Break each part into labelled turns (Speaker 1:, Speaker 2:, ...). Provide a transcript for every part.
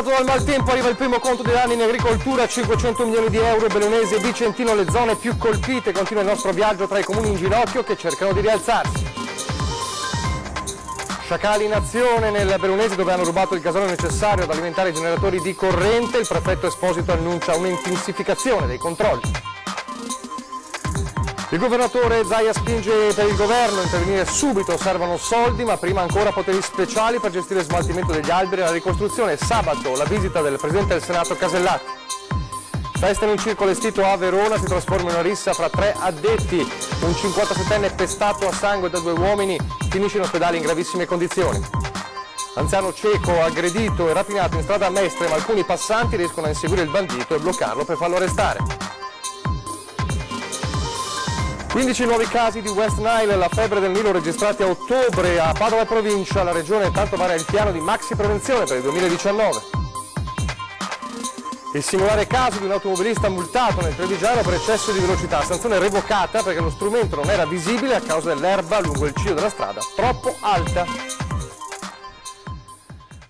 Speaker 1: Salvato dal maltempo arriva il primo conto dei danni in agricoltura, 500 milioni di euro, Bellunese e Vicentino le zone più colpite. Continua il nostro viaggio tra i comuni in ginocchio che cercano di rialzarsi. Sciacalli in azione nel Bellunese dove hanno rubato il gasolio necessario ad alimentare i generatori di corrente. Il prefetto Esposito annuncia un'intensificazione dei controlli. Il governatore Zaia spinge per il governo a intervenire subito, servono soldi ma prima ancora poteri speciali per gestire lo smaltimento degli alberi e la ricostruzione. Sabato la visita del Presidente del Senato Casellati. Festa in un circo allestito a Verona, si trasforma in una rissa fra 3 addetti. Un 57enne pestato a sangue da 2 uomini finisce in ospedale in gravissime condizioni. Anziano cieco aggredito e rapinato in strada a Mestre, ma alcuni passanti riescono a inseguire il bandito e bloccarlo per farlo arrestare. 15 nuovi casi di West Nile, la febbre del Nilo registrati a ottobre a Padova e provincia. La regione intanto vara il piano di maxi prevenzione per il 2019. Il singolare caso di un automobilista multato nel Trevigiano per eccesso di velocità, sanzione revocata perché lo strumento non era visibile a causa dell'erba lungo il ciglio della strada troppo alta.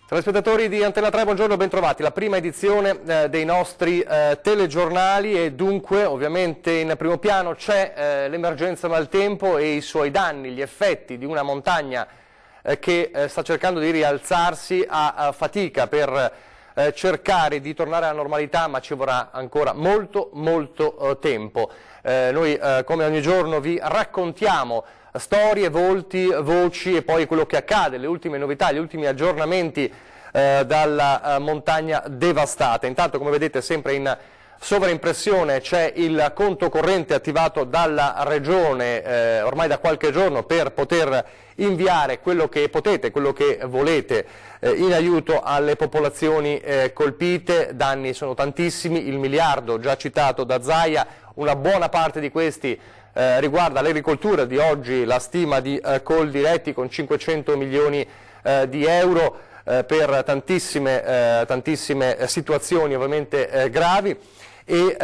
Speaker 1: Telespettatori di Antena 3, buongiorno, bentrovati. La prima edizione dei nostri telegiornali e dunque ovviamente in primo piano c'è l'emergenza maltempo e i suoi danni, gli effetti di una montagna che sta cercando di rialzarsi a fatica per cercare di tornare alla normalità, ma ci vorrà ancora molto tempo. Noi come ogni giorno vi raccontiamo storie, volti, voci e poi quello che accade, le ultime novità, gli ultimi aggiornamenti dalla montagna devastata. Intanto, come vedete, sempre in sovraimpressione c'è il conto corrente attivato dalla Regione ormai da qualche giorno per poter inviare quello che potete, quello che volete in aiuto alle popolazioni colpite. Danni sono tantissimi, il miliardo già citato da Zaia, una buona parte di questi riguarda l'agricoltura. Di oggi la stima di Coldiretti con 500 milioni di euro per tantissime situazioni ovviamente gravi. E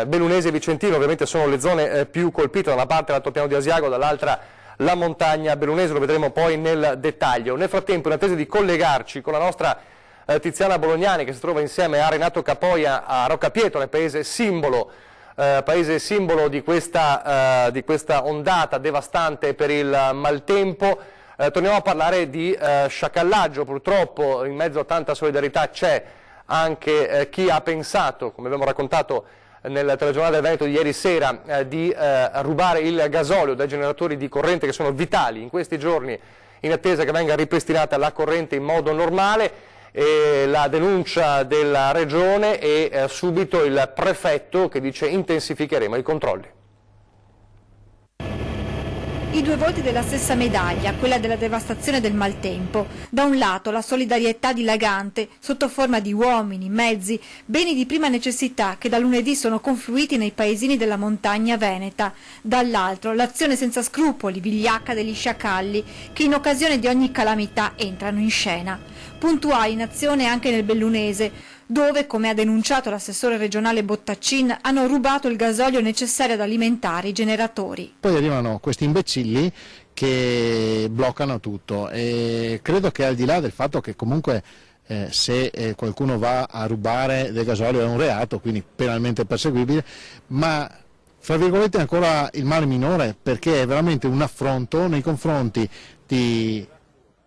Speaker 1: Bellunese e Vicentino ovviamente sono le zone più colpite, da una parte l'altopiano di Asiago, dall'altra la montagna bellunese, lo vedremo poi nel dettaglio. Nel frattempo, in attesa di collegarci con la nostra Tiziana Bolognani, che si trova insieme a Renato Capoia a Roccapietro, paese simbolo di questa ondata devastante per il maltempo, torniamo a parlare di sciacallaggio. Purtroppo in mezzo a tanta solidarietà c'è anche chi ha pensato, come abbiamo raccontato nel telegiornale del Veneto di ieri sera, di rubare il gasolio dai generatori di corrente che sono vitali in questi giorni in attesa che venga ripristinata la corrente in modo normale. La denuncia della Regione e subito il prefetto che dice intensificheremo i controlli.
Speaker 2: I due volti della stessa medaglia, quella della devastazione del maltempo. Da un lato la solidarietà dilagante sotto forma di uomini, mezzi, beni di prima necessità che da lunedì sono confluiti nei paesini della montagna veneta. Dall'altro l'azione senza scrupoli, vigliacca degli sciacalli che in occasione di ogni calamità entrano in scena. Puntuali in azione anche nel Bellunese, dove, come ha denunciato l'assessore regionale Bottaccin, hanno rubato il gasolio necessario ad alimentare i generatori.
Speaker 3: Poi arrivano questi imbecilli che bloccano tutto e credo che al di là del fatto che comunque se qualcuno va a rubare del gasolio è un reato, quindi penalmente perseguibile, ma fra virgolette è ancora il male minore, perché è veramente un affronto nei confronti delle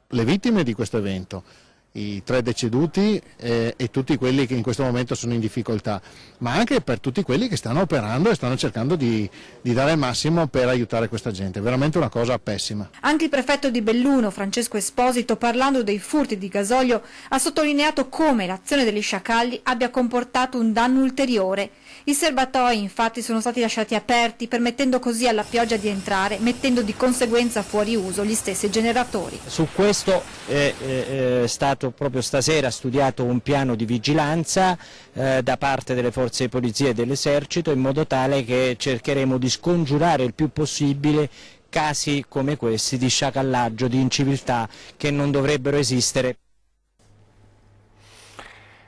Speaker 3: vittime di questo evento, i 3 deceduti e tutti quelli che in questo momento sono in difficoltà, ma anche per tutti quelli che stanno operando e stanno cercando di dare il massimo per aiutare questa gente. È veramente una cosa pessima.
Speaker 2: Anche il prefetto di Belluno, Francesco Esposito, parlando dei furti di gasolio, ha sottolineato come l'azione degli sciacalli abbia comportato un danno ulteriore. I serbatoi infatti sono stati lasciati aperti, permettendo così alla pioggia di entrare, mettendo di conseguenza fuori uso gli stessi generatori.
Speaker 4: Su questo è stato proprio stasera studiato un piano di vigilanza da parte delle forze di polizia e dell'esercito, in modo tale che cercheremo di scongiurare il più possibile casi come questi di sciacallaggio, di inciviltà che non dovrebbero esistere.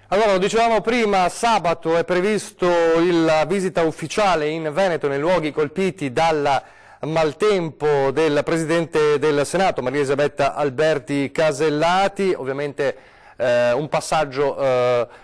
Speaker 1: Allora, lo dicevamo prima, sabato è previsto la visita ufficiale in Veneto, nei luoghi colpiti dal maltempo, del Presidente del Senato, Maria Elisabetta Alberti Casellati. Ovviamente un passaggio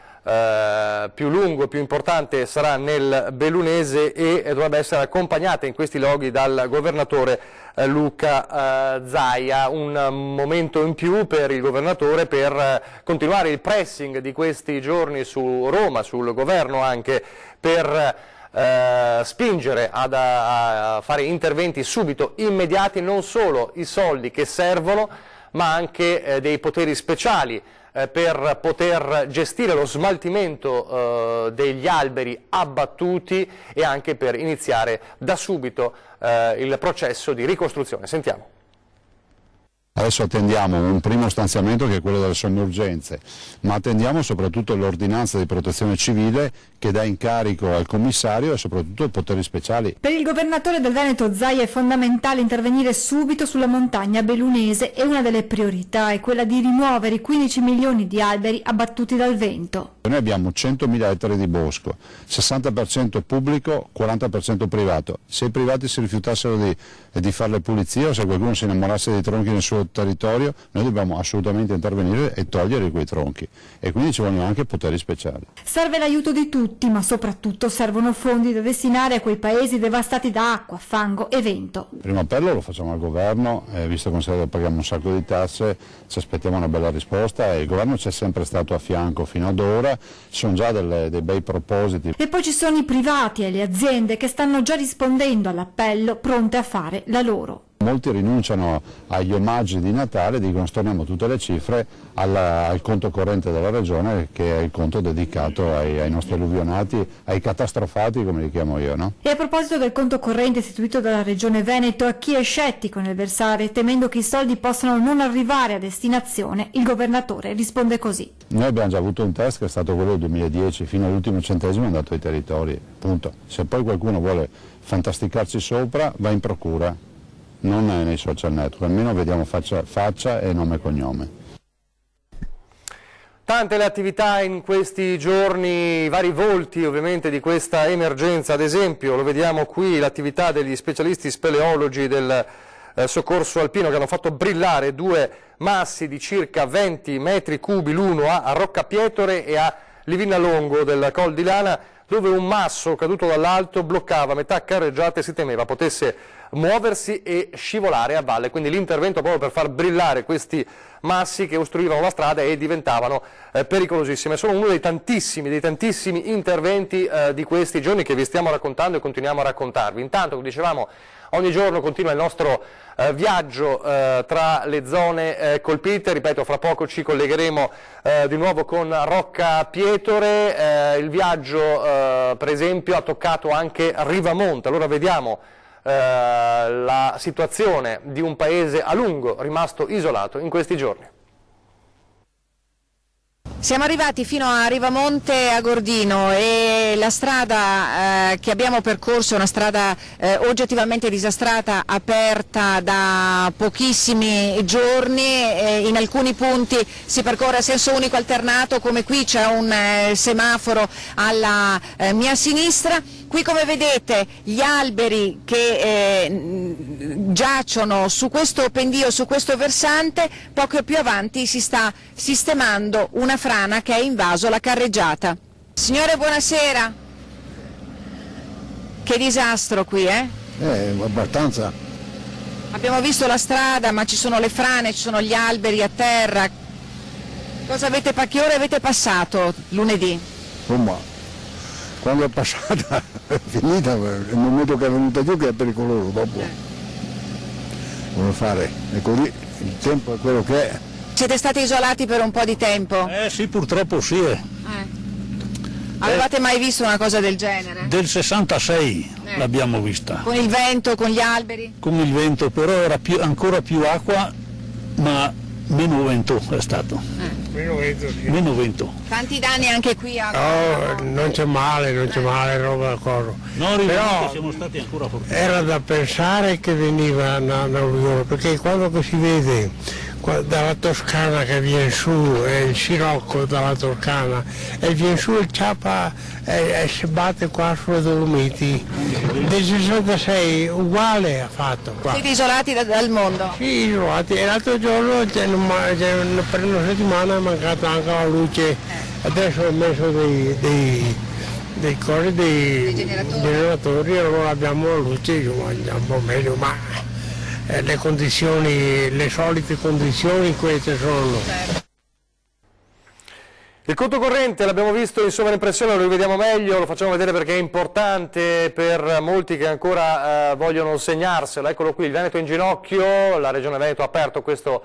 Speaker 1: più lungo, più importante sarà nel Bellunese e dovrebbe essere accompagnata in questi luoghi dal governatore Luca Zaia. Un momento in più per il governatore per continuare il pressing di questi giorni su Roma, sul governo anche, per spingere a fare interventi subito, immediati, non solo i soldi che servono ma anche dei poteri speciali per poter gestire lo smaltimento degli alberi abbattuti e anche per iniziare da subito il processo di ricostruzione. Sentiamo.
Speaker 5: Adesso attendiamo un primo stanziamento che è quello delle somme urgenze, ma attendiamo soprattutto l'ordinanza di protezione civile che dà incarico al commissario e soprattutto i poteri speciali.
Speaker 2: Per il governatore del Veneto Zaia è fondamentale intervenire subito sulla montagna bellunese e una delle priorità è quella di rimuovere i 15 milioni di alberi abbattuti dal vento.
Speaker 5: Noi abbiamo 100.000 ettari di bosco, 60% pubblico, 40% privato. Se i privati si rifiutassero di fare le pulizie o se qualcuno si innamorasse dei tronchi nel suo territorio, noi dobbiamo assolutamente intervenire e togliere quei tronchi e quindi ci vogliono anche poteri speciali.
Speaker 2: Serve l'aiuto di tutti, ma soprattutto servono fondi da destinare a quei paesi devastati da acqua, fango e vento.
Speaker 5: Il primo appello lo facciamo al governo, visto che paghiamo un sacco di tasse, ci aspettiamo una bella risposta e il governo ci è sempre stato a fianco fino ad ora, ci sono già dei bei propositi.
Speaker 2: E poi ci sono i privati e le aziende che stanno già rispondendo all'appello, pronte a fare la loro.
Speaker 5: Molti rinunciano agli omaggi di Natale e dicono storniamo tutte le cifre al conto corrente della Regione, che è il conto dedicato ai nostri alluvionati, ai catastrofati come li chiamo io, no?
Speaker 2: E a proposito del conto corrente istituito dalla Regione Veneto, a chi è scettico nel versare temendo che i soldi possano non arrivare a destinazione, il governatore risponde così.
Speaker 5: Noi abbiamo già avuto un test che è stato quello del 2010, fino all'ultimo centesimo è andato ai territori, punto. Se poi qualcuno vuole fantasticarci sopra va in procura, non nei social network, almeno vediamo faccia e nome e cognome.
Speaker 1: Tante le attività in questi giorni, i vari volti ovviamente di questa emergenza, ad esempio lo vediamo qui l'attività degli specialisti speleologi del soccorso alpino che hanno fatto brillare due massi di circa 20 metri cubi l'uno a Roccapietore e a Livinallongo del Col di Lana, dove un masso caduto dall'alto bloccava metà carreggiata e si temeva potesse muoversi e scivolare a valle, quindi l'intervento proprio per far brillare questi massi che ostruivano la strada e diventavano pericolosissime. Sono uno dei tantissimi interventi di questi giorni che vi stiamo raccontando e continuiamo a raccontarvi. Intanto, come dicevamo, ogni giorno continua il nostro viaggio tra le zone colpite, ripeto, fra poco ci collegheremo di nuovo con Roccapietore, il viaggio per esempio ha toccato anche Rivamonte, allora vediamo la situazione di un paese a lungo rimasto isolato in questi giorni.
Speaker 6: Siamo arrivati fino a Rivamonte a Gordino e la strada che abbiamo percorso è una strada oggettivamente disastrata, aperta da pochissimi giorni, in alcuni punti si percorre a senso unico alternato, come qui c'è un semaforo alla mia sinistra. Qui come vedete gli alberi che giacciono su questo pendio, su questo versante, poco più avanti si sta sistemando una frana che ha invaso la carreggiata. Signore, buonasera. Che disastro qui,
Speaker 3: Abbastanza.
Speaker 6: Abbiamo visto la strada, ma ci sono le frane, ci sono gli alberi a terra. Che ore avete passato lunedì?
Speaker 3: Insomma, quando è passata è finita, il momento che è venuta giù che è pericoloso dopo. Come fare? E così il tempo è quello che è.
Speaker 6: Siete stati isolati per un po' di tempo?
Speaker 7: Sì, purtroppo sì.
Speaker 6: Avevate mai visto una cosa del genere?
Speaker 7: Del 66 l'abbiamo vista.
Speaker 6: Con il vento, con gli alberi?
Speaker 7: Con il vento, però era ancora più acqua, ma meno vento è stato.
Speaker 8: Meno vento, sì.
Speaker 7: Meno vento.
Speaker 6: Tanti danni anche qui a...
Speaker 8: No, non c'è male, roba da cosa.
Speaker 7: No,
Speaker 8: però
Speaker 7: siamo stati ancora fortunati.
Speaker 8: era da pensare che veniva una alluvione, perché quando si vede dalla Toscana che viene su, il scirocco dalla Toscana, e viene su il ciapa e si batte qua sulle Dolomiti. Del 66 uguale ha fatto qua.
Speaker 6: Siete isolati dal mondo?
Speaker 8: Sì, isolati, e l'altro giorno per una settimana è mancata anche la luce, adesso ho messo dei generatori, allora abbiamo la luce, un po' meglio, ma le condizioni, le solite condizioni queste sono.
Speaker 1: Il conto corrente l'abbiamo visto in sovraimpressione, lo rivediamo meglio, lo facciamo vedere perché è importante per molti che ancora vogliono segnarselo. Eccolo qui, il Veneto in ginocchio, la Regione Veneto ha aperto questo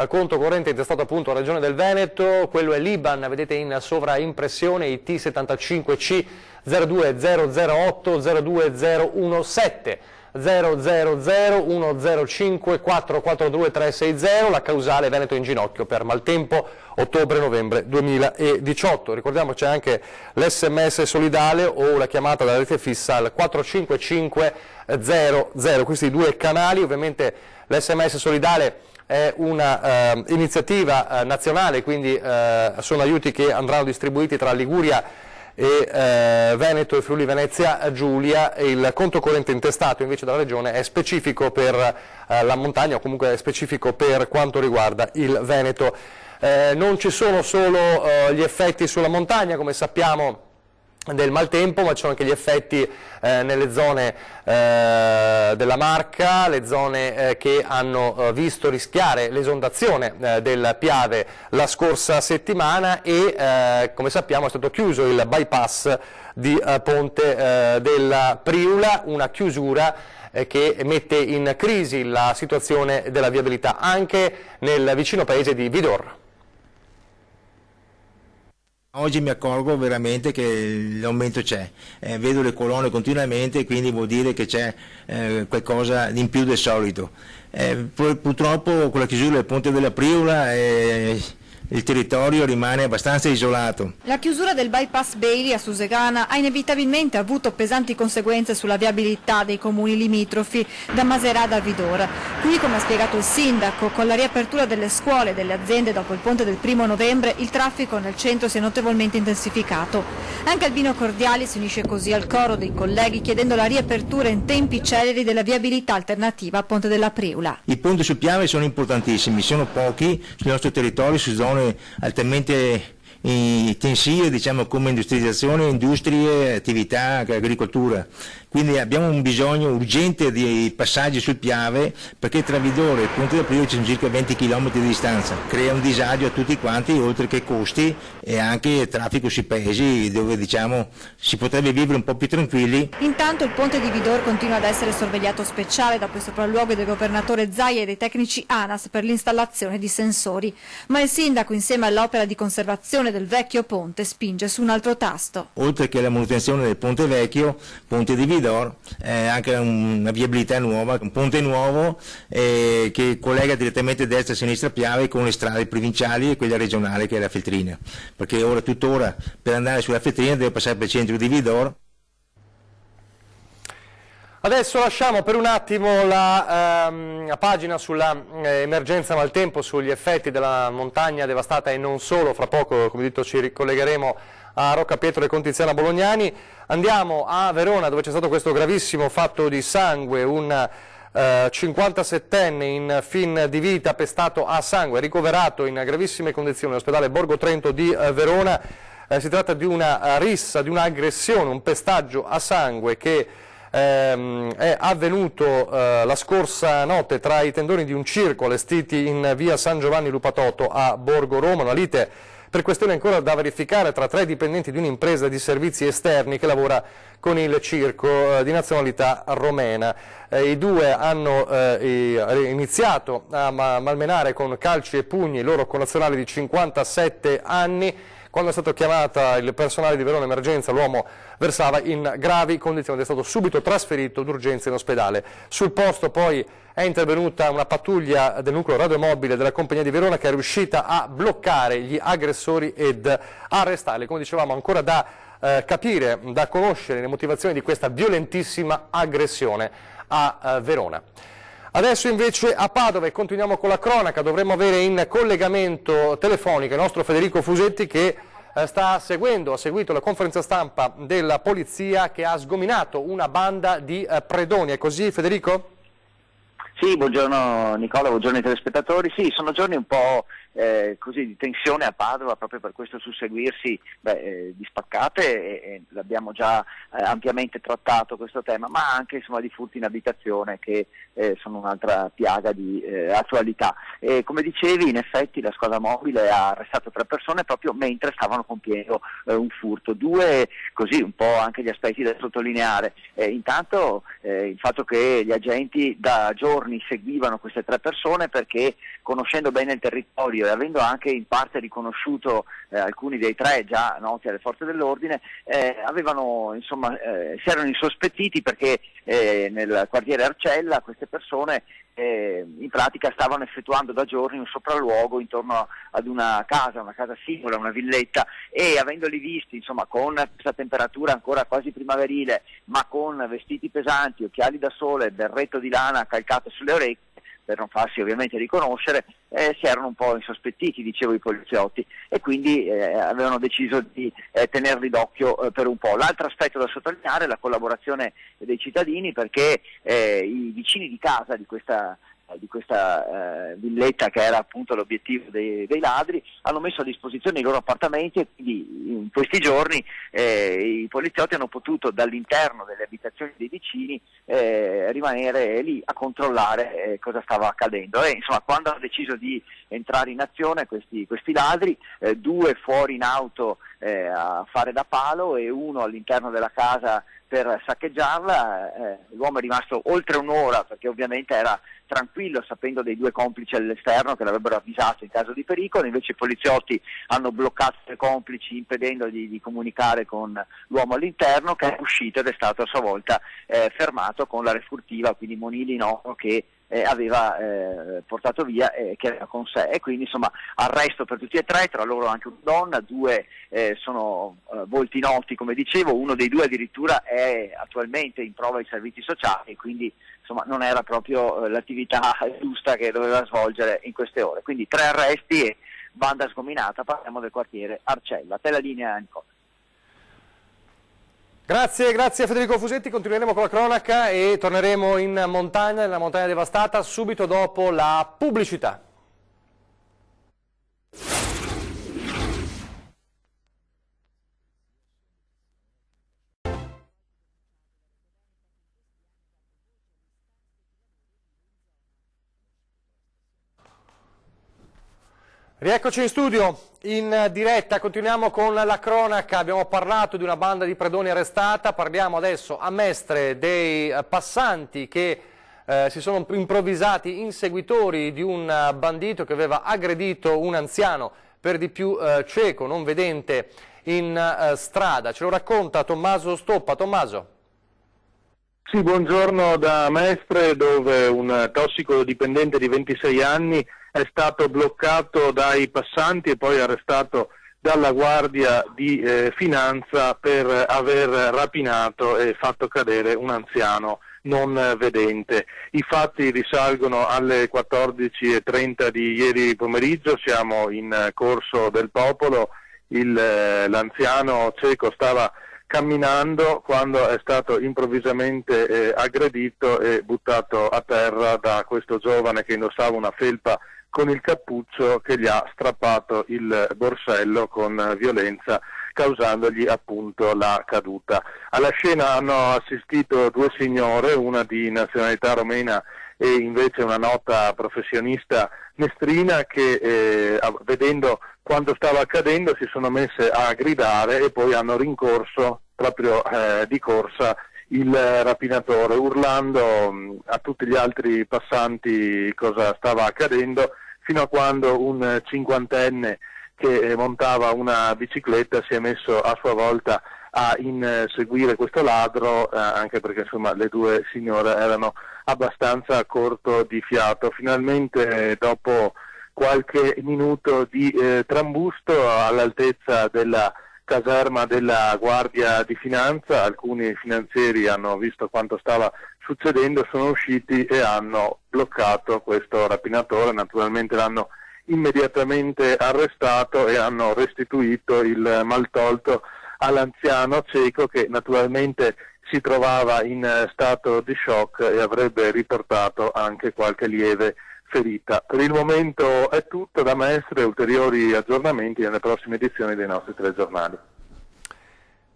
Speaker 1: conto corrente intestato appunto alla Regione del Veneto, quello è l'Iban, vedete in sovraimpressione, IT75C 02008 02017. 000105442 360, la causale Veneto in ginocchio per maltempo ottobre-novembre 2018. Ricordiamo c'è anche l'SMS solidale o la chiamata dalla rete fissa al 45500, questi due canali. Ovviamente l'SMS solidale è una iniziativa nazionale, quindi sono aiuti che andranno distribuiti tra Liguria e Veneto e Friuli Venezia Giulia. Il conto corrente intestato invece dalla Regione è specifico per la montagna, o comunque è specifico per quanto riguarda il Veneto. Non ci sono solo gli effetti sulla montagna, come sappiamo, del maltempo, ma ci sono anche gli effetti nelle zone della Marca, le zone che hanno visto rischiare l'esondazione del Piave la scorsa settimana e come sappiamo è stato chiuso il bypass di Ponte della Priula, una chiusura che mette in crisi la situazione della viabilità anche nel vicino paese di Vidor.
Speaker 9: Oggi mi accorgo veramente che l'aumento c'è, vedo le colonne continuamente, quindi vuol dire che c'è qualcosa in più del solito. Purtroppo con la chiusura del Ponte della Priula il territorio rimane abbastanza isolato.
Speaker 2: La chiusura del bypass Bailey a Susegana ha inevitabilmente avuto pesanti conseguenze sulla viabilità dei comuni limitrofi da Macerata a Vidor. Qui, come ha spiegato il sindaco, con la riapertura delle scuole e delle aziende dopo il ponte del 1° novembre, il traffico nel centro si è notevolmente intensificato. Anche Albino Cordiali si unisce così al coro dei colleghi chiedendo la riapertura in tempi celeri della viabilità alternativa a Ponte della Priula.
Speaker 9: I ponti sul Piave sono importantissimi, sono pochi sul nostro territorio, su zone altamente intensive, diciamo, come industrializzazione, industrie, attività, agricoltura. Quindi abbiamo un bisogno urgente di passaggi sul Piave, perché tra Vidor e Ponte della Priula ci sono circa 20 km di distanza. Crea un disagio a tutti quanti, oltre che costi e anche traffico sui paesi dove, diciamo, si potrebbe vivere un po' più tranquilli.
Speaker 2: Intanto il ponte di Vidor continua ad essere sorvegliato speciale dopo il sopralluogo del governatore Zaia e dei tecnici ANAS per l'installazione di sensori, ma il sindaco, insieme all'opera di conservazione del vecchio ponte, spinge su un altro tasto.
Speaker 9: Oltre che la manutenzione del ponte vecchio, ponte di Vidor, anche una viabilità nuova, un ponte nuovo che collega direttamente destra e sinistra Piave con le strade provinciali e quella regionale che è la Feltrina, perché ora tuttora per andare sulla Feltrina deve passare per il centro di Vidor.
Speaker 1: Adesso lasciamo per un attimo la pagina sulla emergenza maltempo, sugli effetti della montagna devastata e non solo. Fra poco, come detto, ci ricollegheremo a Roccapietro e Contiziana Bolognani. Andiamo a Verona, dove c'è stato questo gravissimo fatto di sangue, un 57enne in fin di vita pestato a sangue, ricoverato in gravissime condizioni all'ospedale Borgo Trento di Verona. Si tratta di una rissa, di un'aggressione, un pestaggio a sangue che è avvenuto la scorsa notte tra i tendoni di un circo allestiti in via San Giovanni Lupatoto a Borgo Roma, una lite per questione ancora da verificare tra 3 dipendenti di un'impresa di servizi esterni che lavora con il circo di nazionalità romena. I due hanno iniziato a malmenare con calci e pugni il loro connazionale di 57 anni. Quando è stato chiamata il personale di Verona Emergenza, l'uomo versava in gravi condizioni ed è stato subito trasferito d'urgenza in ospedale. Sul posto poi è intervenuta una pattuglia del nucleo radiomobile della Compagnia di Verona che è riuscita a bloccare gli aggressori ed arrestarli. Come dicevamo, ancora da capire, da conoscere le motivazioni di questa violentissima aggressione a Verona. Adesso invece a Padova e continuiamo con la cronaca, dovremmo avere in collegamento telefonico il nostro Federico Fusetti che ha seguito la conferenza stampa della polizia che ha sgominato una banda di predoni. È così, Federico?
Speaker 10: Sì, buongiorno Nicola, buongiorno ai telespettatori. Sì, sono giorni un po' così di tensione a Padova, proprio per questo susseguirsi di spaccate, e l'abbiamo già ampiamente trattato questo tema, ma anche insomma di furti in abitazione che sono un'altra piaga di attualità. Come dicevi, in effetti la squadra mobile ha arrestato 3 persone proprio mentre stavano compiendo un furto. 2 così un po' anche gli aspetti da sottolineare. Intanto il fatto che gli agenti da giorni seguivano queste 3 persone perché, conoscendo bene il territorio e avendo anche in parte riconosciuto alcuni dei 3 già noti alle forze dell'ordine, si erano insospettiti perché nel quartiere Arcella queste persone in pratica stavano effettuando da giorni un sopralluogo intorno ad una casa singola, una villetta, e avendoli visti insomma con questa temperatura ancora quasi primaverile, ma con vestiti pesanti, occhiali da sole, berretto di lana calcato sulle orecchie per non farsi ovviamente riconoscere, si erano un po' insospettiti, dicevo, i poliziotti, e quindi avevano deciso di tenerli d'occhio per un po'. L'altro aspetto da sottolineare è la collaborazione dei cittadini, perché i vicini di casa di questa villetta, che era appunto l'obiettivo dei ladri, hanno messo a disposizione i loro appartamenti, e quindi in questi giorni i poliziotti hanno potuto dall'interno delle abitazioni dei vicini rimanere lì a controllare cosa stava accadendo, e insomma quando hanno deciso di entrare in azione questi ladri, 2 fuori in auto a fare da palo e 1 all'interno della casa per saccheggiarla, l'uomo è rimasto oltre un'ora perché ovviamente era tranquillo sapendo dei 2 complici all'esterno che l'avrebbero avvisato in caso di pericolo. Invece i poliziotti hanno bloccato i complici impedendogli di comunicare con l'uomo all'interno, che è uscito ed è stato a sua volta fermato con la refurtiva, quindi monili in oro che aveva portato via e che aveva con sé, e quindi insomma arresto per tutti e 3, tra loro anche una donna, 2 sono volti noti come dicevo, uno dei 2 addirittura è attualmente in prova ai servizi sociali, quindi insomma non era proprio l'attività giusta che doveva svolgere in queste ore. Quindi 3 arresti e banda sgominata. Parliamo del quartiere Arcella. A te la linea, Nicola.
Speaker 1: Grazie Federico Fusetti, continueremo con la cronaca e torneremo in montagna, nella montagna devastata, subito dopo la pubblicità. Rieccoci in studio, in diretta, continuiamo con la cronaca. Abbiamo parlato di una banda di predoni arrestata, parliamo adesso a Mestre dei passanti che si sono improvvisati inseguitori di un bandito che aveva aggredito un anziano, per di più cieco, non vedente, in strada. Ce lo racconta Tommaso Stoppa. Tommaso.
Speaker 11: Sì, buongiorno da Mestre, dove un tossicodipendente di 26 anni è stato bloccato dai passanti e poi arrestato dalla Guardia di Finanza per aver rapinato e fatto cadere un anziano non vedente. I fatti risalgono alle 14:30 di ieri pomeriggio, siamo in Corso del Popolo, l'anziano cieco stava camminando quando è stato improvvisamente aggredito e buttato a terra da questo giovane che indossava una felpa con il cappuccio, che gli ha strappato il borsello con violenza, causandogli appunto la caduta. Alla scena hanno assistito 2 signore, una di nazionalità romena e invece una nota professionista mestrina, che vedendo quanto stava accadendo si sono messe a gridare e poi hanno rincorso proprio di corsa il rapinatore, urlando a tutti gli altri passanti cosa stava accadendo, fino a quando un 50enne che montava una bicicletta si è messo a sua volta a inseguire questo ladro, anche perché insomma le 2 signore erano abbastanza a corto di fiato. Finalmente, dopo qualche minuto di trambusto all'altezza della caserma della Guardia di Finanza, alcuni finanzieri hanno visto quanto stava succedendo sono usciti e hanno bloccato questo rapinatore, naturalmente l'hanno immediatamente arrestato e hanno restituito il maltolto all'anziano cieco, che naturalmente si trovava in stato di shock e avrebbe riportato anche qualche lieve ferita. Per il momento è tutto, da me essere ulteriori aggiornamenti nelle prossime edizioni dei nostri telegiornali.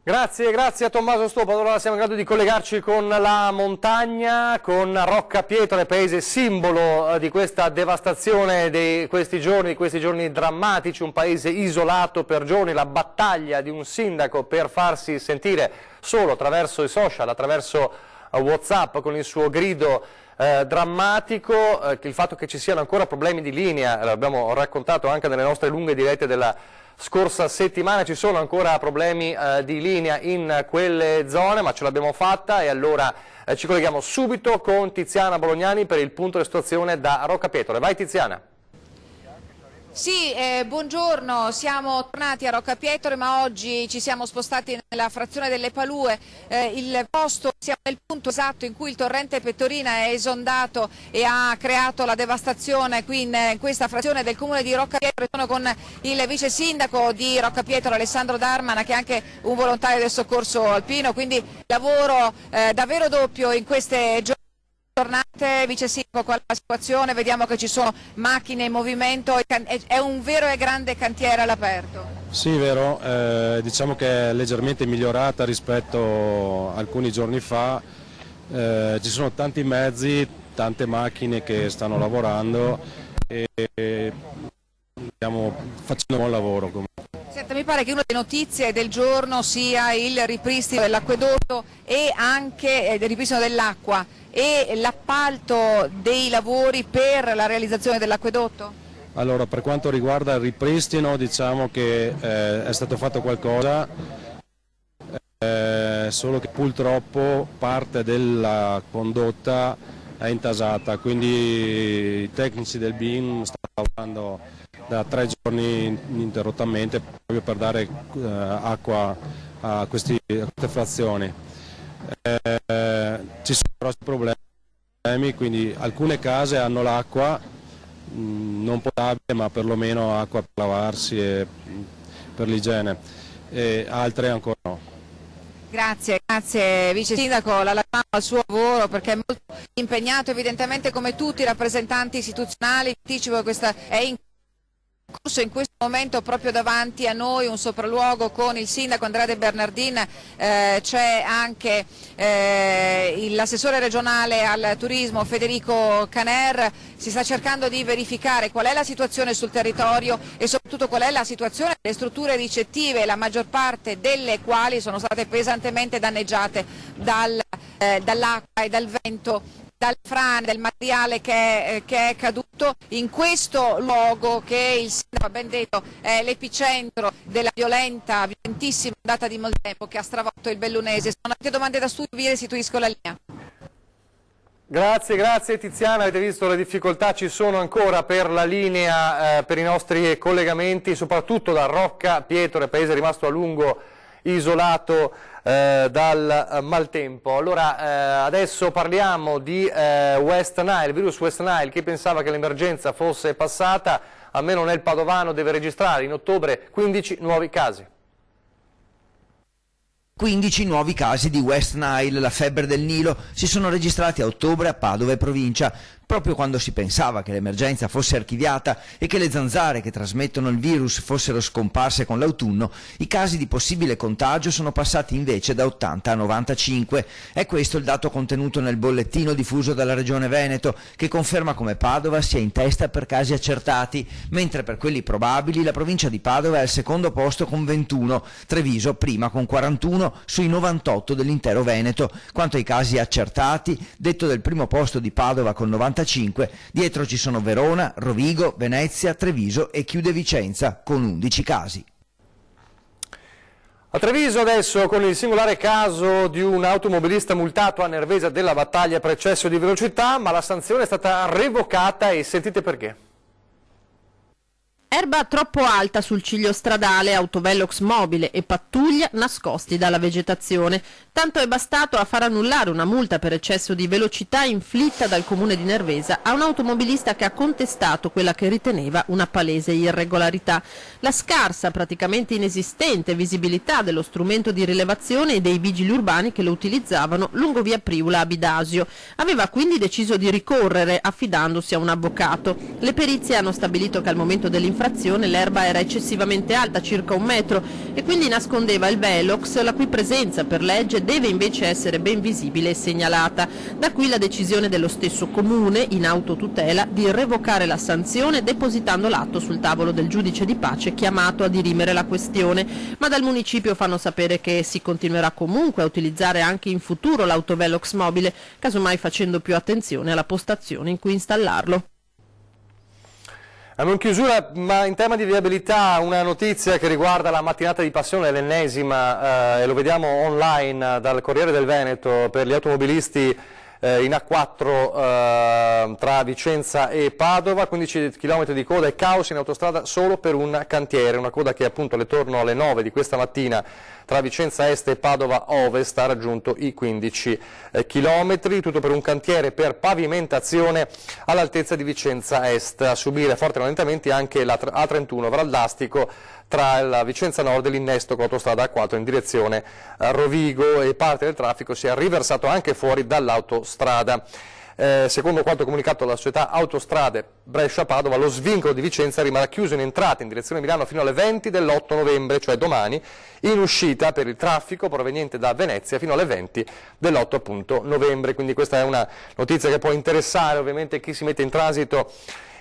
Speaker 1: Grazie, grazie a Tommaso Stopa. Allora siamo in grado di collegarci con la montagna, con Rocca Pietre, paese simbolo di questa devastazione di questi giorni drammatici, un paese isolato per giorni, la battaglia di un sindaco per farsi sentire solo attraverso i social, attraverso WhatsApp, con il suo grido drammatico, il fatto che ci siano ancora problemi di linea, l'abbiamo raccontato anche nelle nostre lunghe dirette della scorsa settimana, ci sono ancora problemi di linea in quelle zone, ma ce l'abbiamo fatta e allora ci colleghiamo subito con Tiziana Bolognani per il punto di situazione da Rocca Pietre. Vai Tiziana!
Speaker 6: Sì, buongiorno, siamo tornati a Rocca Pietre, ma oggi ci siamo spostati nella frazione delle Palue, siamo nel punto esatto in cui il torrente Pettorina è esondato e ha creato la devastazione qui in questa frazione del comune di Rocca Pietre. Sono con il vice sindaco di Rocca Pietre, Alessandro Darmana, che è anche un volontario del soccorso alpino, quindi lavoro davvero doppio in queste giornate. Vice sindaco, qual è la situazione? Vediamo che ci sono macchine in movimento, è un vero e grande cantiere all'aperto.
Speaker 12: Sì, vero, diciamo che è leggermente migliorata rispetto a alcuni giorni fa, ci sono tanti mezzi, tante macchine che stanno lavorando e stiamo facendo un buon lavoro comunque.
Speaker 6: Senta, mi pare che una delle notizie del giorno sia il ripristino dell'acquedotto e anche il ripristino dell'acqua e l'appalto dei lavori per la realizzazione dell'acquedotto?
Speaker 12: Allora, per quanto riguarda il ripristino, diciamo che è stato fatto qualcosa, solo che purtroppo parte della condotta è intasata, quindi i tecnici del BIM stanno lavorando da 3 giorni ininterrottamente proprio per dare acqua a queste frazioni. Ci sono grossi problemi, quindi alcune case hanno l'acqua non potabile, ma perlomeno acqua per lavarsi e per l'igiene, e altre ancora no.
Speaker 6: Grazie vice sindaco, la lasciamo al suo lavoro perché è molto impegnato evidentemente come tutti i rappresentanti istituzionali. Anticipo che questa è in corso in questo momento proprio davanti a noi un sopralluogo con il sindaco Andrea De Bernardin, c'è anche l'assessore regionale al turismo Federico Caner. Si sta cercando di verificare qual è la situazione sul territorio e soprattutto qual è la situazione delle strutture ricettive, la maggior parte delle quali sono state pesantemente danneggiate dall'acqua e dal vento, dal frane, del materiale che è caduto in questo luogo che il sindaco ha ben detto è l'epicentro della violentissima ondata di maltempo che ha stravolto il Bellunese. Sono altre domande da studio, vi restituisco la linea.
Speaker 1: Grazie Tiziana, avete visto le difficoltà ci sono ancora per la linea, per i nostri collegamenti, soprattutto da Rocca Pietre, paese rimasto a lungo isolato dal maltempo. Allora adesso parliamo di West Nile, virus West Nile. Chi pensava che l'emergenza fosse passata, almeno nel Padovano, deve registrare in ottobre 15 nuovi casi.
Speaker 13: 15 nuovi casi di West Nile, la febbre del Nilo, si sono registrati a ottobre a Padova e provincia. Proprio quando si pensava che l'emergenza fosse archiviata e che le zanzare che trasmettono il virus fossero scomparse con l'autunno, i casi di possibile contagio sono passati invece da 80 a 95. È questo il dato contenuto nel bollettino diffuso dalla Regione Veneto, che conferma come Padova sia in testa per casi accertati, mentre per quelli probabili la provincia di Padova è al secondo posto con 21, Treviso prima con 41 sui 98 dell'intero Veneto. Quanto ai casi accertati, detto del primo posto di Padova con 95, dietro ci sono Verona, Rovigo, Venezia, Treviso e chiude Vicenza con 11 casi.
Speaker 1: A Treviso adesso con il singolare caso di un automobilista multato a Nervesa della Battaglia per eccesso di velocità, ma la sanzione è stata revocata e sentite perché.
Speaker 14: Erba troppo alta sul ciglio stradale, autovelox mobile e pattuglia nascosti dalla vegetazione. Tanto è bastato a far annullare una multa per eccesso di velocità inflitta dal comune di Nervesa a un automobilista che ha contestato quella che riteneva una palese irregolarità. La scarsa, praticamente inesistente visibilità dello strumento di rilevazione e dei vigili urbani che lo utilizzavano lungo via Priula a Bidasio. Aveva quindi deciso di ricorrere affidandosi a un avvocato. Le perizie hanno stabilito che al momento dell'infrazione l'erba era eccessivamente alta, circa 1 metro, e quindi nascondeva il velox, la cui presenza per legge deve invece essere ben visibile e segnalata. Da qui la decisione dello stesso comune, in autotutela, di revocare la sanzione depositando l'atto sul tavolo del giudice di pace chiamato a dirimere la questione. Ma dal municipio fanno sapere che si continuerà comunque a utilizzare anche in futuro l'autovelox mobile, casomai facendo più attenzione alla postazione in cui installarlo.
Speaker 1: In chiusura, ma in tema di viabilità, una notizia che riguarda la mattinata di passione, l'ennesima, e lo vediamo online dal Corriere del Veneto, per gli automobilisti in A4 tra Vicenza e Padova, 15 km di coda e caos in autostrada solo per un cantiere, una coda che appunto attorno alle 9 di questa mattina tra Vicenza Est e Padova Ovest ha raggiunto i 15 km, tutto per un cantiere per pavimentazione all'altezza di Vicenza Est. A subire forti rallentamenti anche la A31 Valdastico tra la Vicenza Nord e l'innesto con l'autostrada A4 in direzione Rovigo, e parte del traffico si è riversato anche fuori dall'autostrada. Secondo quanto comunicato dalla società Autostrade Brescia-Padova, lo svincolo di Vicenza rimarrà chiuso in entrata in direzione Milano fino alle 20 dell'8 novembre, cioè domani, in uscita per il traffico proveniente da Venezia fino alle 20 dell'8 novembre. Quindi questa è una notizia che può interessare ovviamente chi si mette in transito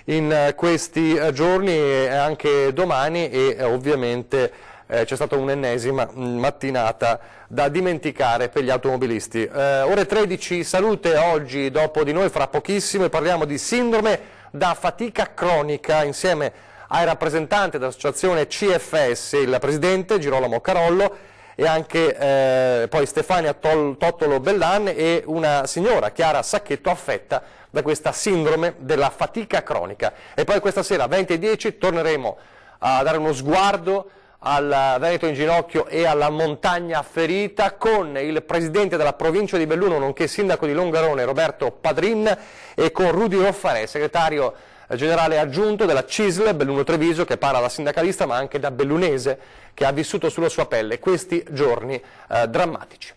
Speaker 1: in questi giorni e anche domani, e ovviamente c'è stata un'ennesima mattinata da dimenticare per gli automobilisti. Ore 13, salute oggi, dopo di noi fra pochissimo, e parliamo di sindrome da fatica cronica insieme ai rappresentanti dell'associazione CFS, il presidente Girolamo Carollo e anche poi Stefania Tottolo Bellan e una signora, Chiara Sacchetto, affetta da questa sindrome della fatica cronica. E poi questa sera, 20:10, torneremo a dare uno sguardo al Veneto in ginocchio e alla montagna ferita con il presidente della provincia di Belluno, nonché sindaco di Longarone, Roberto Padrin, e con Rudy Roffarè, segretario generale aggiunto della CISL Belluno Treviso, che parla da sindacalista ma anche da bellunese, che ha vissuto sulla sua pelle questi giorni drammatici.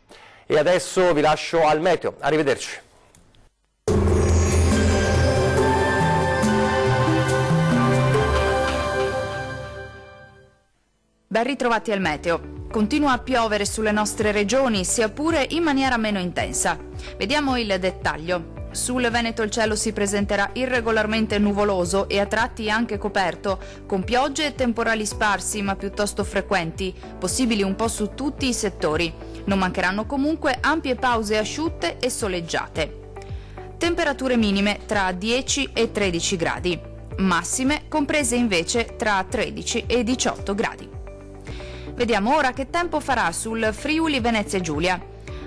Speaker 1: E adesso vi lascio al meteo, arrivederci.
Speaker 15: Ben ritrovati al meteo. Continua a piovere sulle nostre regioni, sia pure in maniera meno intensa. Vediamo il dettaglio. Sul Veneto il cielo si presenterà irregolarmente nuvoloso e a tratti anche coperto, con piogge e temporali sparsi ma piuttosto frequenti, possibili un po' su tutti i settori. Non mancheranno comunque ampie pause asciutte e soleggiate. Temperature minime tra 10 e 13 gradi, massime comprese invece tra 13 e 18 gradi. Vediamo ora che tempo farà sul Friuli Venezia Giulia.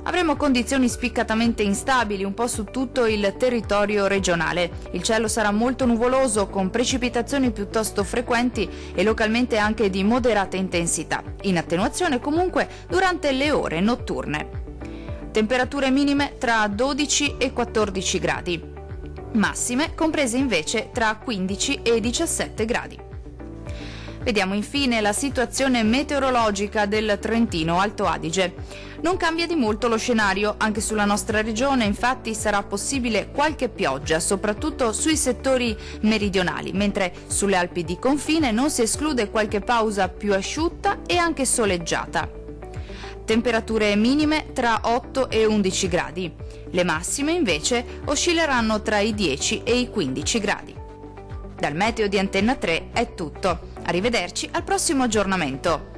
Speaker 15: Avremo condizioni spiccatamente instabili un po' su tutto il territorio regionale. Il cielo sarà molto nuvoloso con precipitazioni piuttosto frequenti e localmente anche di moderata intensità, in attenuazione comunque durante le ore notturne. Temperature minime tra 12 e 14 gradi, massime comprese invece tra 15 e 17 gradi. Vediamo infine la situazione meteorologica del Trentino Alto Adige. Non cambia di molto lo scenario, anche sulla nostra regione infatti sarà possibile qualche pioggia, soprattutto sui settori meridionali, mentre sulle Alpi di confine non si esclude qualche pausa più asciutta e anche soleggiata. Temperature minime tra 8 e 11 gradi. Le massime invece oscilleranno tra i 10 e i 15 gradi. Dal meteo di Antenna 3 è tutto. Arrivederci al prossimo aggiornamento.